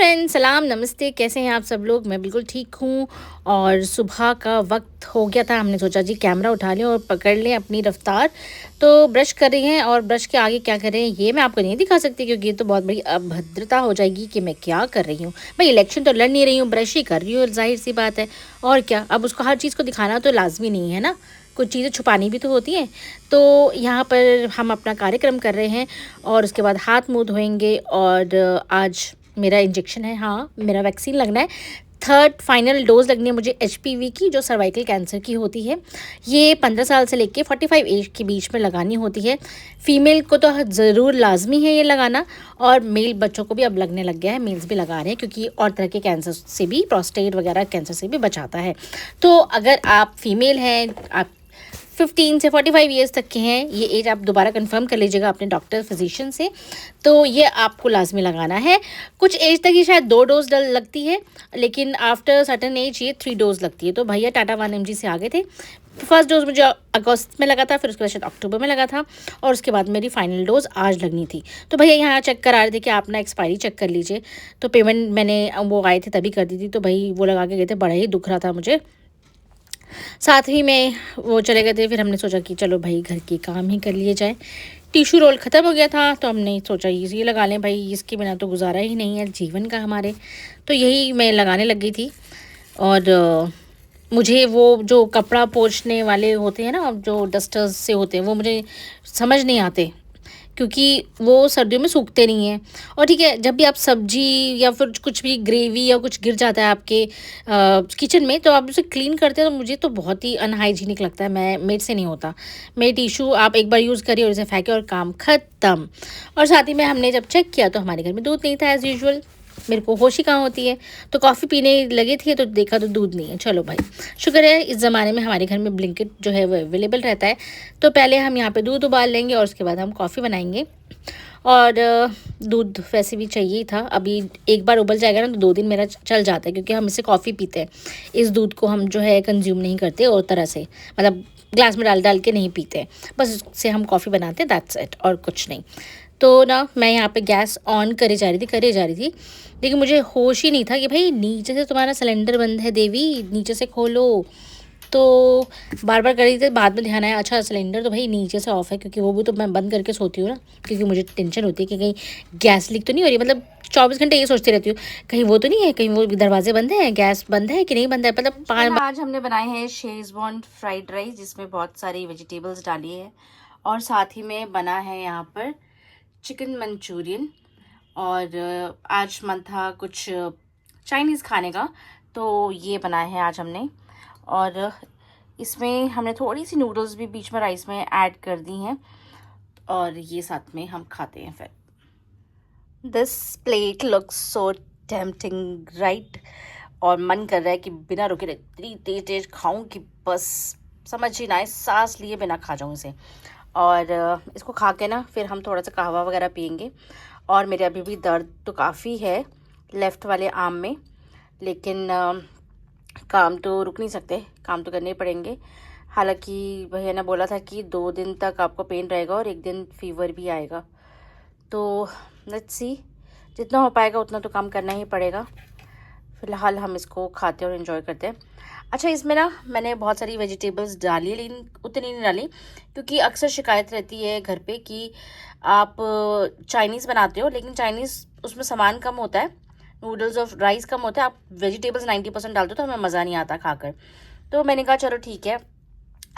Friends, सलाम नमस्ते। कैसे हैं आप सब लोग? मैं बिल्कुल ठीक हूँ। और सुबह का वक्त हो गया था, हमने सोचा जी कैमरा उठा लें और पकड़ लें अपनी रफ्तार। तो ब्रश कर रही हैं और ब्रश के आगे क्या कर रहे हैं ये मैं आपको नहीं दिखा सकती, क्योंकि ये तो बहुत बड़ी अभद्रता हो जाएगी कि मैं क्या कर रही हूँ। भाई इलेक्शन तो लड़ नहीं रही हूँ, ब्रश ही कर रही हूँ, जाहिर सी बात है। और क्या, अब उसको हर चीज़ को दिखाना तो लाजमी नहीं है ना, कुछ चीज़ें छुपानी भी तो होती हैं। तो यहाँ पर हम अपना कार्यक्रम कर रहे हैं और उसके बाद हाथ मुँह धोएंगे। और आज मेरा इंजेक्शन है, हाँ मेरा वैक्सीन लगना है। थर्ड फाइनल डोज लगनी है मुझे एचपीवी की, जो सर्वाइकल कैंसर की होती है। ये 15 साल से लेके 45 एज के बीच में लगानी होती है। फीमेल को तो ज़रूर लाजमी है ये लगाना, और मेल बच्चों को भी अब लगने लग गया है, मेल्स भी लगा रहे हैं, क्योंकि और तरह के कैंसर से भी, प्रोस्टेट वगैरह कैंसर से भी बचाता है। तो अगर आप फीमेल हैं, आप 15 से 45 ईयर्स तक के हैं, ये एज आप दोबारा कंफर्म कर लीजिएगा अपने डॉक्टर फिजिशियन से, तो ये आपको लाजमी लगाना है। कुछ एज तक ही शायद 2 डोज लगती है, लेकिन आफ्टर सर्टन एज ये 3 डोज लगती है। तो भैया टाटा 1mg से आगे थे। फर्स्ट डोज मुझे अगस्त में लगा था, फिर उसके बाद शायद अक्टूबर में लगा था, और उसके बाद मेरी फाइनल डोज आज लगनी थी। तो भैया यहाँ चेक करा रहे थे कि आप ना एक्सपायरी चेक कर लीजिए। तो पेमेंट मैंने वो आए थे तभी कर दी थी, तो भाई वो लगा के गए थे, बड़ा ही दुख रहा था मुझे। साथ ही में वो चले गए थे, फिर हमने सोचा कि चलो भाई घर के काम ही कर लिए जाए। टिश्यू रोल ख़त्म हो गया था, तो हमने सोचा ये लगा लें भाई, इसके बिना तो गुजारा ही नहीं है जीवन का हमारे। तो यही मैं लगाने लग गई थी। और मुझे वो जो कपड़ा पोंछने वाले होते हैं ना, जो डस्टर्स से होते हैं, वो मुझे समझ नहीं आते, क्योंकि वो सर्दियों में सूखते नहीं हैं। और ठीक है, जब भी आप सब्जी या फिर कुछ भी ग्रेवी या कुछ गिर जाता है आपके किचन में, तो आप उसे क्लीन करते हैं, तो मुझे तो बहुत ही अनहाइजीनिक लगता है। मेरे से नहीं होता। मेरे टिशू आप एक बार यूज़ करिए और उसे फेंके और काम ख़त्म। और साथ ही में हमने जब चेक किया तो हमारे घर में दूध नहीं था एज़ यूजुअल। मेरे को होश ही कहाँ होती है, तो कॉफ़ी पीने लगे थे तो देखा तो दूध नहीं है। चलो भाई, शुक्र है इस ज़माने में हमारे घर में ब्लिंकिट जो है वो अवेलेबल रहता है। तो पहले हम यहाँ पे दूध उबाल लेंगे और उसके बाद हम कॉफ़ी बनाएंगे। और दूध वैसे भी चाहिए ही था। अभी एक बार उबल जाएगा ना तो 2 दिन मेरा चल जाता है, क्योंकि हम इसे कॉफ़ी पीते हैं। इस दूध को हम जो है कंज्यूम नहीं करते और तरह से, मतलब ग्लास में डाल डाल के नहीं पीते, बस उससे हम कॉफ़ी बनाते हैं, दैट्स इट, और कुछ नहीं। तो ना मैं यहाँ पे गैस ऑन करे जा रही थी, लेकिन मुझे होश ही नहीं था कि भाई नीचे से तुम्हारा सिलेंडर बंद है देवी, नीचे से खोलो। तो बार बार कर रही थी, बाद में ध्यान आया अच्छा सिलेंडर तो भाई नीचे से ऑफ है, क्योंकि वो भी तो मैं बंद करके सोती हूँ ना, क्योंकि मुझे टेंशन होती है कि कहीं गैस लीक तो नहीं हो रही। मतलब 24 घंटे ये सोचती रहती हूँ, कहीं वो तो नहीं है, कहीं वो दरवाजे बंद है, गैस बंद है कि नहीं बंद है। मतलब आज हमने बनाए हैं शेजवान फ्राइड राइस, जिसमें बहुत सारी वेजिटेबल्स डाली है, और साथ ही में बना है यहाँ पर चिकन मंचूरियन। और आज मन था कुछ चाइनीज़ खाने का, तो ये बनाया है आज हमने। और इसमें हमने थोड़ी सी नूडल्स भी बीच में राइस में ऐड कर दी हैं, और ये साथ में हम खाते हैं। फिर this plate looks so tempting right, और मन कर रहा है कि बिना रुके इतनी तेज तेज खाऊं कि बस समझ ही ना आए, सांस लिए बिना खा जाऊं इसे। और इसको खा के ना फिर हम थोड़ा सा कहवा वगैरह पियेंगे। और मेरे अभी भी दर्द तो काफ़ी है लेफ़्ट वाले आर्म में, लेकिन काम तो रुक नहीं सकते, काम तो करने ही पड़ेंगे। हालांकि भैया ने बोला था कि 2 दिन तक आपको पेन रहेगा और 1 दिन फीवर भी आएगा। तो लेट्स सी, जितना हो पाएगा उतना तो काम करना ही पड़ेगा। फ़िलहाल हम इसको खाते और एंजॉय करते हैं। अच्छा, इसमें ना मैंने बहुत सारी वेजिटेबल्स डाली है, लेकिन उतनी नहीं डाली, क्योंकि अक्सर शिकायत रहती है घर पे कि आप चाइनीज़ बनाते हो, लेकिन चाइनीज़ उसमें सामान कम होता है, नूडल्स और राइस कम होता है, आप वेजिटेबल्स 90% डालते हो, तो हमें मज़ा नहीं आता खाकर। तो मैंने कहा चलो ठीक है,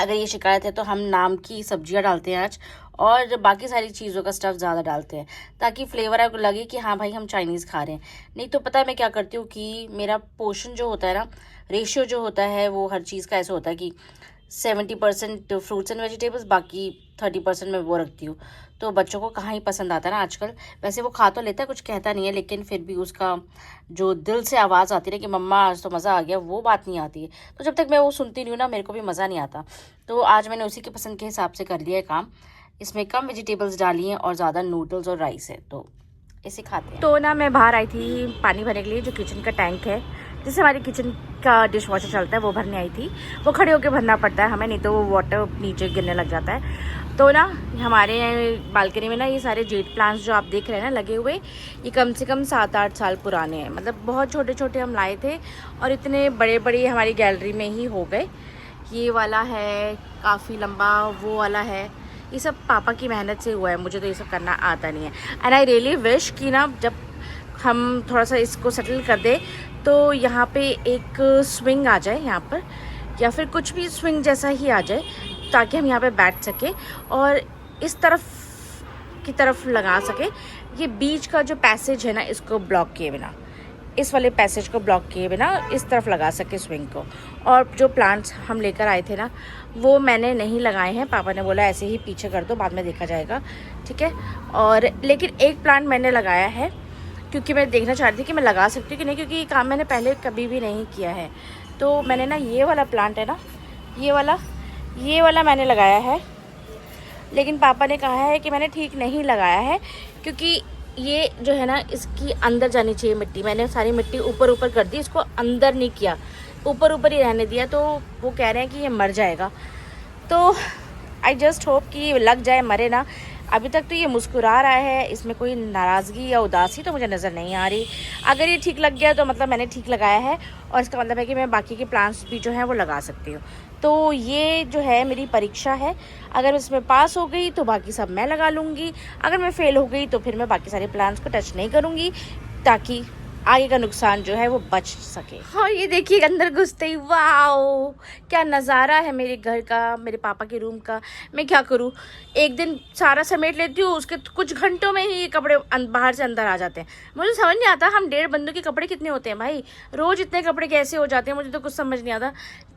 अगर ये शिकायत है तो हम नाम की सब्जियां डालते हैं आज, और बाकी सारी चीज़ों का स्टफ़ ज़्यादा डालते हैं, ताकि फ्लेवर आपको लगे कि हाँ भाई हम चाइनीज़ खा रहे हैं। नहीं तो पता है मैं क्या करती हूँ कि मेरा पोर्शन जो होता है ना, रेशियो जो होता है वो हर चीज़ का ऐसा होता है कि 70% फ्रूट्स एंड वेजिटेबल्स, बाकी 30% मैं वो रखती हूँ। तो बच्चों को कहाँ ही पसंद आता है ना आजकल। वैसे वो खा तो लेता है, कुछ कहता नहीं है, लेकिन फिर भी उसका जो दिल से आवाज़ आती है कि मम्मा आज तो मज़ा आ गया, वो बात नहीं आती है। तो जब तक मैं वो सुनती नहीं हूँ ना, मेरे को भी मज़ा नहीं आता। तो आज मैंने उसी के पसंद के हिसाब से कर लिया है काम। इसमें कम वेजिटेबल्स डाली हैं और ज़्यादा नूडल्स और राइस है, तो इसे खाते हैं। तो ना मैं बाहर आई थी पानी भरने के लिए, जो किचन का टैंक है जिससे हमारी किचन का डिश वॉशर चलता है, वो भरने आई थी। वो खड़े होकर भरना पड़ता है हमें, नहीं तो वो वाटर नीचे गिरने लग जाता है। तो तो ना हमारे बालकनी में ना ये सारे जेट प्लांट्स जो आप देख रहे हैं ना लगे हुए, ये कम से कम 7-8 साल पुराने हैं। मतलब बहुत छोटे छोटे हम लाए थे और इतने बड़े बड़े हमारी गैलरी में ही हो गए। ये वाला है काफ़ी लंबा, वो वाला है, ये सब पापा की मेहनत से हुआ है, मुझे तो ये सब करना आता नहीं है। एंड आई रियली विश कि ना जब हम थोड़ा सा इसको सेटल कर दे तो यहाँ पे एक स्विंग आ जाए यहाँ पर, या फिर कुछ भी स्विंग जैसा ही आ जाए, ताकि हम यहाँ पे बैठ सके और इस तरफ की तरफ लगा सके। ये बीच का जो पैसेज है ना, इसको ब्लॉक किए बिना, इस वाले पैसेज को ब्लॉक किए बिना इस तरफ लगा सके स्विंग को। और जो प्लांट्स हम लेकर आए थे ना, वो मैंने नहीं लगाए हैं, पापा ने बोला ऐसे ही पीछे कर दो, बाद में देखा जाएगा, ठीक है। और लेकिन एक प्लांट मैंने लगाया है, क्योंकि मैं देखना चाह रही थी कि मैं लगा सकती हूँ कि नहीं, क्योंकि ये काम मैंने पहले कभी भी नहीं किया है। तो मैंने ना ये वाला प्लांट है ना, ये वाला मैंने लगाया है, लेकिन पापा ने कहा है कि मैंने ठीक नहीं लगाया है, क्योंकि ये जो है ना इसकी अंदर जानी चाहिए मिट्टी। मैंने सारी मिट्टी ऊपर ऊपर कर दी, इसको अंदर नहीं किया, ऊपर ऊपर ही रहने दिया, तो वो कह रहे हैं कि ये मर जाएगा। तो आई जस्ट होप कि ये लग जाए, मरे ना। अभी तक तो ये मुस्कुरा रहा है, इसमें कोई नाराज़गी या उदासी तो मुझे नज़र नहीं आ रही। अगर ये ठीक लग गया तो मतलब मैंने ठीक लगाया है, और इसका मतलब है कि मैं बाकी के प्लांट्स भी जो हैं वो लगा सकती हूँ। तो ये जो है मेरी परीक्षा है, अगर मैं इसमें पास हो गई तो बाकी सब मैं लगा लूँगी, अगर मैं फ़ेल हो गई तो फिर मैं बाकी सारे प्लांट्स को टच नहीं करूँगी, ताकि आगे का नुकसान जो है वो बच सके। हाँ, ये देखिए अंदर घुसते ही वाओ क्या नज़ारा है मेरे घर का, मेरे पापा के रूम का। मैं क्या करूँ, एक दिन सारा समेट लेती हूँ, उसके कुछ घंटों में ही ये कपड़े बाहर से अंदर आ जाते हैं। मुझे समझ नहीं आता, हम 1.5 बंदों के कपड़े कितने होते हैं भाई, रोज़ इतने कपड़े कैसे हो जाते हैं, मुझे तो कुछ समझ नहीं आता।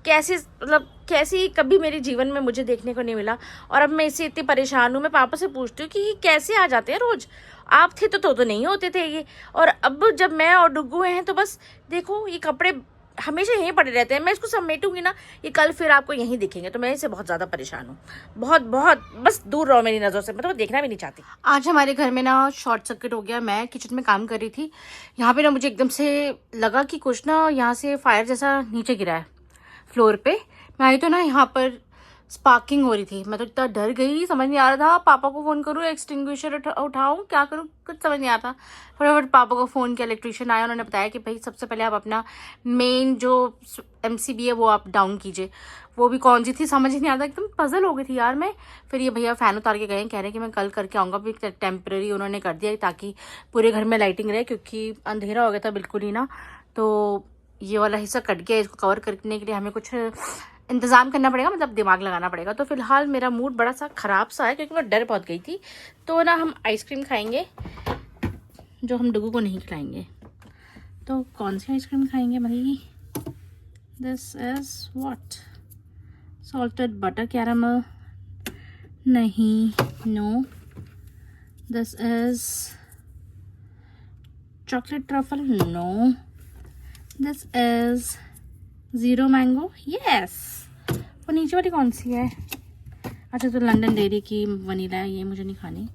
कैसे, मतलब कैसी कभी मेरे जीवन में मुझे देखने को नहीं मिला, और अब मैं इससे इतनी परेशान हूँ। मैं पापा से पूछती हूँ कि ये कैसे आ जाते हैं रोज़, आप थे तो नहीं होते थे ये, और अब जब मैं और डुग्गू हैं तो बस देखो ये कपड़े हमेशा यहीं पड़े रहते हैं। मैं इसको समेटूंगी ना, ये कल फिर आपको यहीं दिखेंगे। तो मैं इससे बहुत ज़्यादा परेशान हूँ, बहुत बहुत, बस दूर रहो मेरी नज़रों से, मैं तो देखना भी नहीं चाहती। आज हमारे घर में ना शॉर्ट सर्किट हो गया। मैं किचन में काम कर रही थी, यहाँ पे ना मुझे एकदम से लगा कि कुछ ना यहाँ से फायर जैसा नीचे गिरा है फ्लोर पे। मैं आई तो ना यहाँ पर स्पार्किंग हो रही थी, मैं तो इतना डर गई, समझ नहीं आ रहा था पापा को फ़ोन करूँ, एक्सटिंग्विशर उठाऊँ, क्या करूँ, कुछ समझ नहीं आता। फटाफट पापा को फ़ोन किया, इलेक्ट्रिशियन आया, उन्होंने बताया कि भाई सबसे पहले आप अपना मेन जो MCB है वो आप डाउन कीजिए। वो भी कौन सी थी समझ ही नहीं आता, एकदम पजल हो गई थी यार मैं। फिर ये भैया फ़ैन उतार के गए, कह रहे हैं कि मैं कल करके आऊँगा। भी टेम्प्रेरी उन्होंने कर दिया ताकि पूरे घर में लाइटिंग रहे, क्योंकि अंधेरा हो गया था बिल्कुल ही ना। तो ये वाला हिस्सा कट गया, इसको कवर करने के लिए हमें कुछ इंतज़ाम करना पड़ेगा, मतलब दिमाग लगाना पड़ेगा। तो फिलहाल मेरा मूड बड़ा सा ख़राब सा है, क्योंकि मैं डर बहुत गई थी। तो ना हम आइसक्रीम खाएंगे, जो हम डुगू को नहीं खिलाएंगे। तो कौन सी आइसक्रीम खाएंगे भाई? This is what, salted butter caramel नहीं, no. This is chocolate truffle, no. This is zero mango, yes. वो नीचे वाली कौन सी है? अच्छा, तो लंदन डेयरी की वनीला है, ये मुझे नहीं खानी।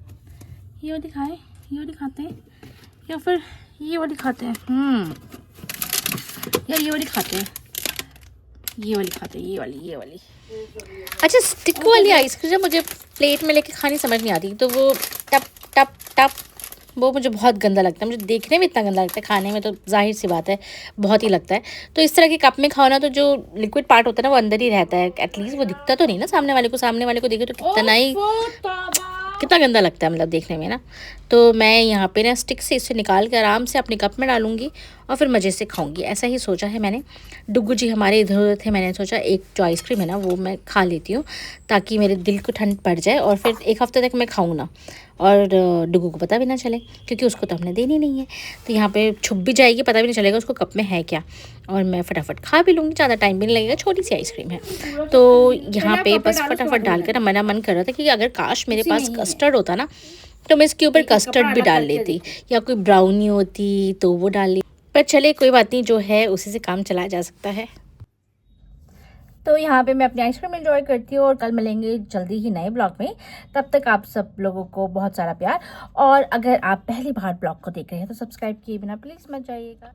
ये वाली खाए, ये वाली खाते हैं, या फिर ये वाली खाते हैं? यार ये वाली खाते हैं, ये वाली खाते हैं, ये वाली। अच्छा, स्टिक वाली आइसक्रीम मुझे प्लेट में लेके खानी समझ नहीं आती, तो वो टप टप टप, वो मुझे बहुत गंदा लगता है। मुझे देखने में इतना गंदा लगता है, खाने में तो जाहिर सी बात है बहुत ही लगता है। तो इस तरह के कप में खाओ ना, तो जो लिक्विड पार्ट होता है ना वो अंदर ही रहता है, एटलीस्ट वो दिखता तो नहीं ना सामने वाले को देखे तो कितना गंदा लगता है, मतलब देखने में ना। तो मैं यहाँ पे ना स्टिक से इसे निकाल के आराम से अपने कप में डालूंगी और फिर मज़े से खाऊंगी, ऐसा ही सोचा है मैंने। डुग्गू जी हमारे इधर उधर थे, मैंने सोचा एक जो आइसक्रीम है ना वो मैं खा लेती हूँ, ताकि मेरे दिल को ठंड पड़ जाए और फिर 1 हफ्ते तक मैं खाऊँ ना, और डुग्गू को पता भी ना चले, क्योंकि उसको तो हमने देनी नहीं है। तो यहाँ पे छुप भी जाएगी, पता भी नहीं चलेगा उसको कप में है क्या, और मैं फटाफट खा भी लूँगी, ज़्यादा टाइम भी नहीं लगेगा, छोटी सी आइसक्रीम है। तो यहाँ पे बस फटाफट डालकर मेरा मन कर रहा था कि अगर काश मेरे पास कस्टर्ड होता ना, तो मैं इसके ऊपर कस्टर्ड भी डाल लेती, या कोई ब्राउनी होती तो वो डाल ली। पर चले कोई बात नहीं, जो है उसी से काम चलाया जा सकता है। तो यहाँ पे मैं अपनी आइसक्रीम एंजॉय करती हूँ, और कल मिलेंगे जल्दी ही नए ब्लॉग में। तब तक आप सब लोगों को बहुत सारा प्यार, और अगर आप पहली बार ब्लॉग को देख रहे हैं तो सब्सक्राइब किए बिना प्लीज़ मत जाइएगा।